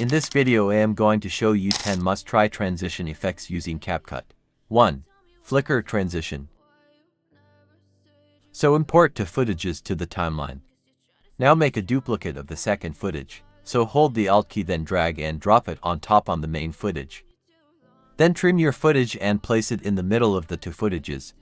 In this video I am going to show you 10 must-try transition effects using Capcut. 1. Flicker transition. So import two footages to the timeline. Now make a duplicate of the second footage. So hold the Alt key, then drag and drop it on top on the main footage. Then trim your footage and place it in the middle of the two footages.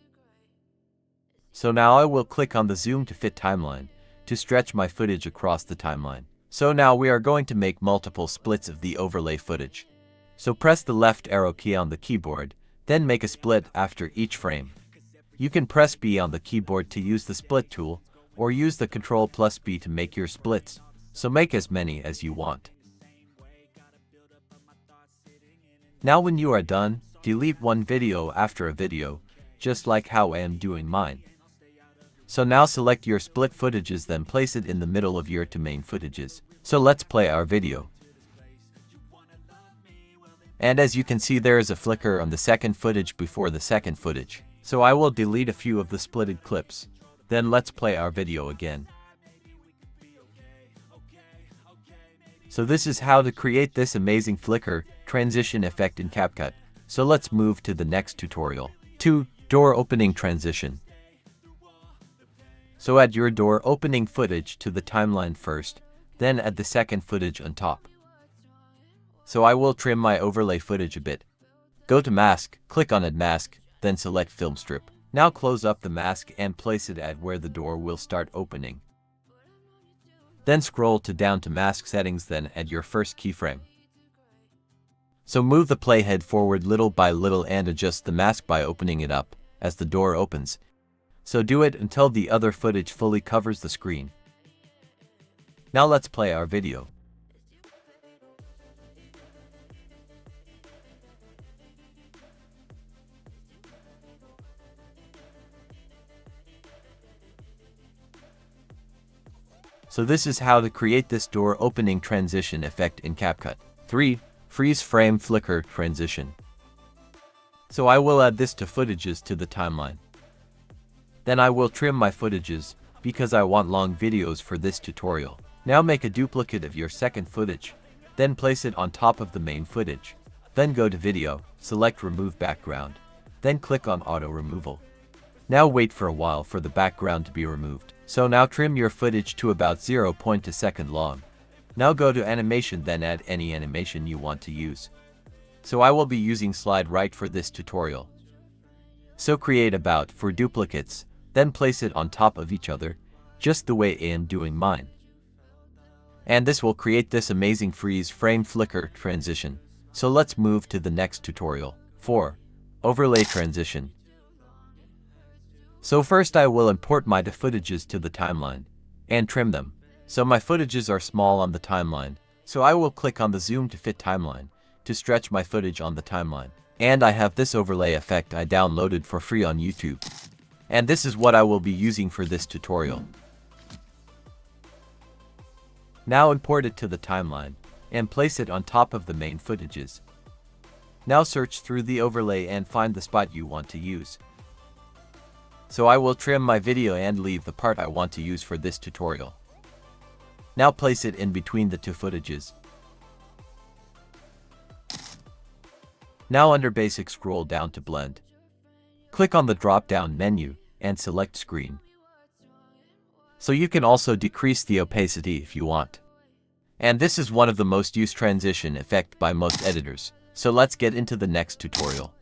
So now I will click on the zoom to fit timeline to stretch my footage across the timeline. So now we are going to make multiple splits of the overlay footage. So press the left arrow key on the keyboard, then make a split after each frame. You can press B on the keyboard to use the split tool, or use the Ctrl+B to make your splits. So make as many as you want. Now when you are done, delete one video after a video, just like how I am doing mine. So now select your split footages, then place it in the middle of your two main footages. So let's play our video. And as you can see, there is a flicker on the second footage before the second footage. So I will delete a few of the splitted clips. Then let's play our video again. So this is how to create this amazing flicker transition effect in Capcut. So let's move to the next tutorial. 2. Door opening transition. So add your door opening footage to the timeline first, then add the second footage on top. So I will trim my overlay footage a bit. Go to Mask, click on Add Mask, then select Film Strip. Now close up the mask and place it at where the door will start opening. Then scroll down to Mask Settings, then add your first keyframe. So move the playhead forward little by little and adjust the mask by opening it up as the door opens. So do it until the other footage fully covers the screen. Now let's play our video. So this is how to create this door opening transition effect in Capcut. 3. Freeze frame flicker transition. So I will add this to footages to the timeline. Then I will trim my footages, because I want long videos for this tutorial. Now make a duplicate of your second footage, then place it on top of the main footage. Then go to Video, select Remove Background, then click on Auto Removal. Now wait for a while for the background to be removed. So now trim your footage to about 0.2 second long. Now go to Animation, then add any animation you want to use. So I will be using Slide Right for this tutorial. So create about 4 duplicates, then place it on top of each other, just the way I am doing mine. And this will create this amazing freeze frame flicker transition. So let's move to the next tutorial. 4. Overlay transition. So first I will import my footages to the timeline and trim them. So my footages are small on the timeline, so I will click on the zoom to fit timeline to stretch my footage on the timeline. And I have this overlay effect I downloaded for free on YouTube. And this is what I will be using for this tutorial. Now import it to the timeline and place it on top of the main footages. Now search through the overlay and find the spot you want to use. So I will trim my video and leave the part I want to use for this tutorial. Now place it in between the two footages. Now under Basic, scroll down to Blend. Click on the drop-down menu and select Screen. So you can also decrease the opacity if you want. And this is one of the most used transition effect by most editors. So let's get into the next tutorial.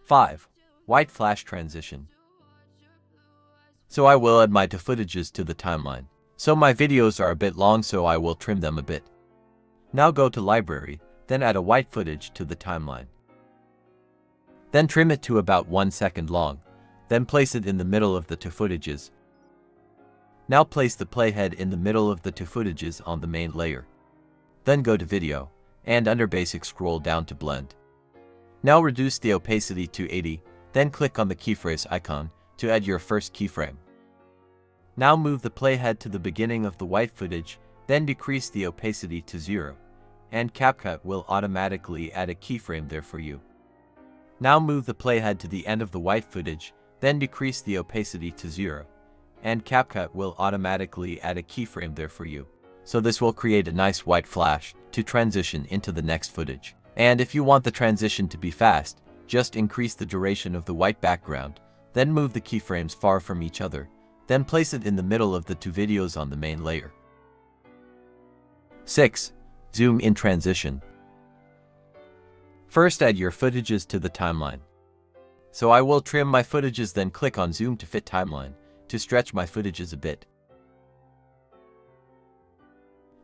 5. White flash transition. So I will add my two footages to the timeline. So my videos are a bit long, so I will trim them a bit. Now go to Library, then add a white footage to the timeline. Then trim it to about 1 second long, then place it in the middle of the two footages. Now place the playhead in the middle of the two footages on the main layer. Then go to Video, and under Basic, scroll down to Blend. Now reduce the opacity to 80, then click on the keyphrase icon to add your first keyframe. Now move the playhead to the beginning of the white footage, then decrease the opacity to 0, and Capcut will automatically add a keyframe there for you. Now move the playhead to the end of the white footage, then decrease the opacity to 0, and Capcut will automatically add a keyframe there for you. So this will create a nice white flash to transition into the next footage. And if you want the transition to be fast, just increase the duration of the white background, then move the keyframes far from each other, then place it in the middle of the two videos on the main layer. 6. Zoom in transition. First, add your footages to the timeline. So I will trim my footages, then click on Zoom to fit timeline to stretch my footages a bit.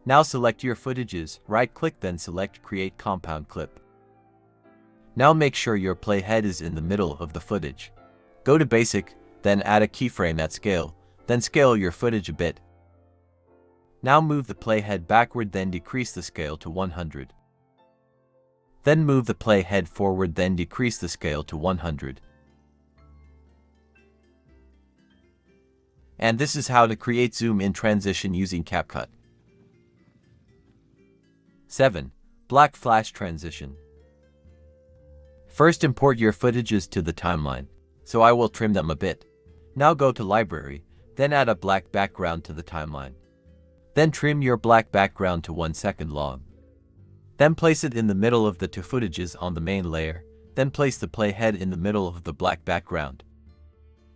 Now select your footages, right-click, then select Create Compound Clip. Now make sure your playhead is in the middle of the footage. Go to Basic, then add a keyframe at scale, then scale your footage a bit. Now move the playhead backward, then decrease the scale to 100. Then move the playhead forward, then decrease the scale to 100. And this is how to create zoom in transition using Capcut. 7. Black flash transition. First, import your footages to the timeline, so I will trim them a bit. Now go to Library, then add a black background to the timeline. Then trim your black background to 1 second long. Then place it in the middle of the two footages on the main layer, then place the playhead in the middle of the black background.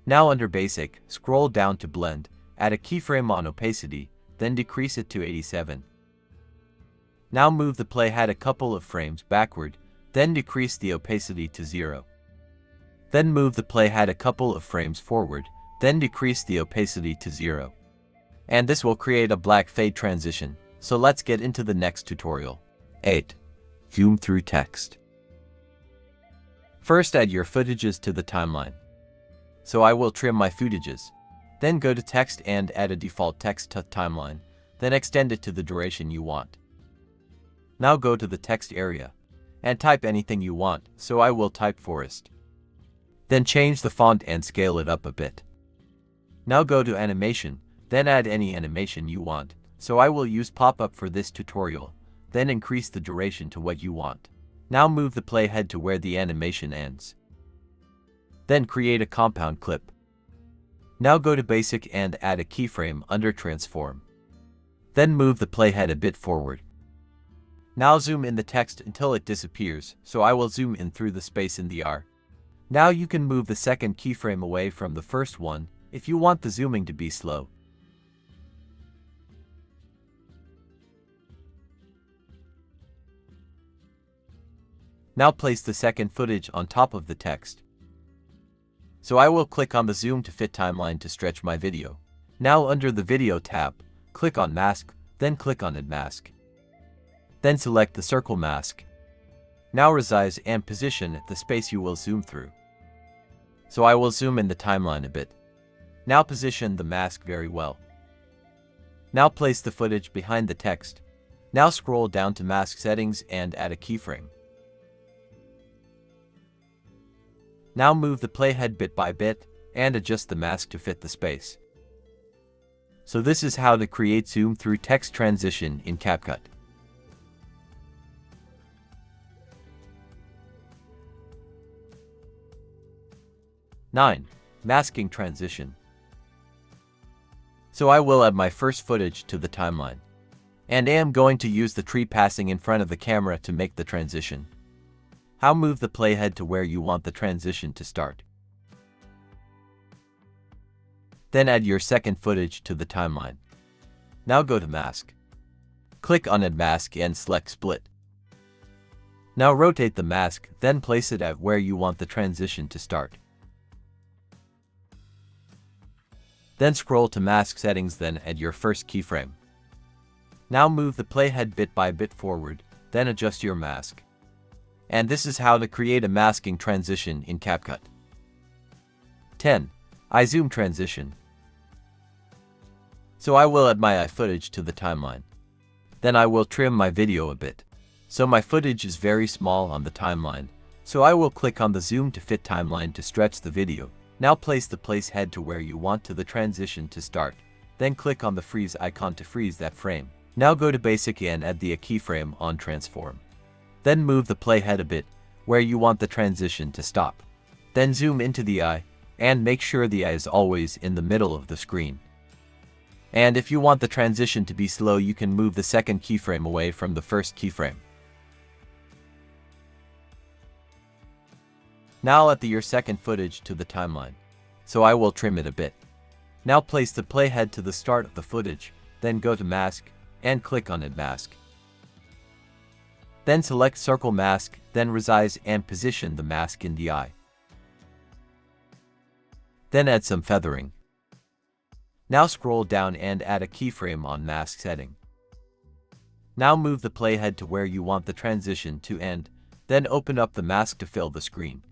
Now under Basic, scroll down to Blend, add a keyframe on Opacity, then decrease it to 87. Now move the playhead a couple of frames backward, then decrease the opacity to 0. Then move the playhead a couple of frames forward, then decrease the opacity to 0. And this will create a black fade transition, so let's get into the next tutorial. 8. Zoom through text. First, add your footages to the timeline. So I will trim my footages. Then go to Text and add a default text to timeline, then extend it to the duration you want. Now go to the text area and type anything you want, so I will type forest. Then change the font and scale it up a bit. Now go to animation, then add any animation you want, so I will use pop-up for this tutorial, then increase the duration to what you want. Now move the playhead to where the animation ends. Then create a compound clip. Now go to Basic and add a keyframe under Transform. Then move the playhead a bit forward. Now zoom in the text until it disappears, so I will zoom in through the space in the R. Now you can move the second keyframe away from the first one if you want the zooming to be slow. Now place the second footage on top of the text. So I will click on the Zoom to fit timeline to stretch my video. Now under the Video tab, click on Mask, then click on Add Mask. Then select the circle mask. Now resize and position the space you will zoom through. So I will zoom in the timeline a bit. Now position the mask very well. Now place the footage behind the text. Now scroll down to Mask Settings and add a keyframe. Now move the playhead bit by bit and adjust the mask to fit the space. So this is how to create zoom through text transition in Capcut. 9. Masking transition. So I will add my first footage to the timeline, and am going to use the tree passing in front of the camera to make the transition. How move the playhead to where you want the transition to start. Then add your second footage to the timeline. Now go to Mask. Click on Add Mask and select Split. Now rotate the mask, then place it at where you want the transition to start. Then scroll to Mask Settings, then add your first keyframe. Now move the playhead bit by bit forward, then adjust your mask. And this is how to create a masking transition in Capcut. 10. iZoom transition. So I will add my footage to the timeline. Then I will trim my video a bit. So my footage is very small on the timeline, so I will click on the Zoom to fit timeline to stretch the video. Now place the playhead to where you want the transition to start. Then click on the freeze icon to freeze that frame. Now go to Basic and add the keyframe on Transform. Then move the playhead a bit where you want the transition to stop. Then zoom into the eye and make sure the eye is always in the middle of the screen. And if you want the transition to be slow, you can move the second keyframe away from the first keyframe. Now add your second footage to the timeline. So I will trim it a bit. Now place the playhead to the start of the footage, then go to Mask, and click on Add Mask. Then select Circle Mask, then resize and position the mask in the eye. Then add some feathering. Now scroll down and add a keyframe on mask setting. Now move the playhead to where you want the transition to end, then open up the mask to fill the screen.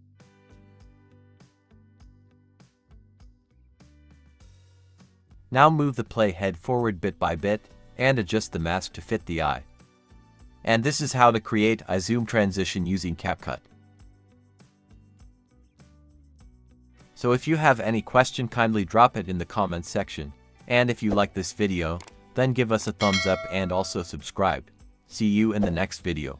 Now move the playhead forward bit by bit, and adjust the mask to fit the eye. And this is how to create a zoom transition using Capcut. So if you have any question, kindly drop it in the comments section. And if you like this video, then give us a thumbs up and also subscribe. See you in the next video.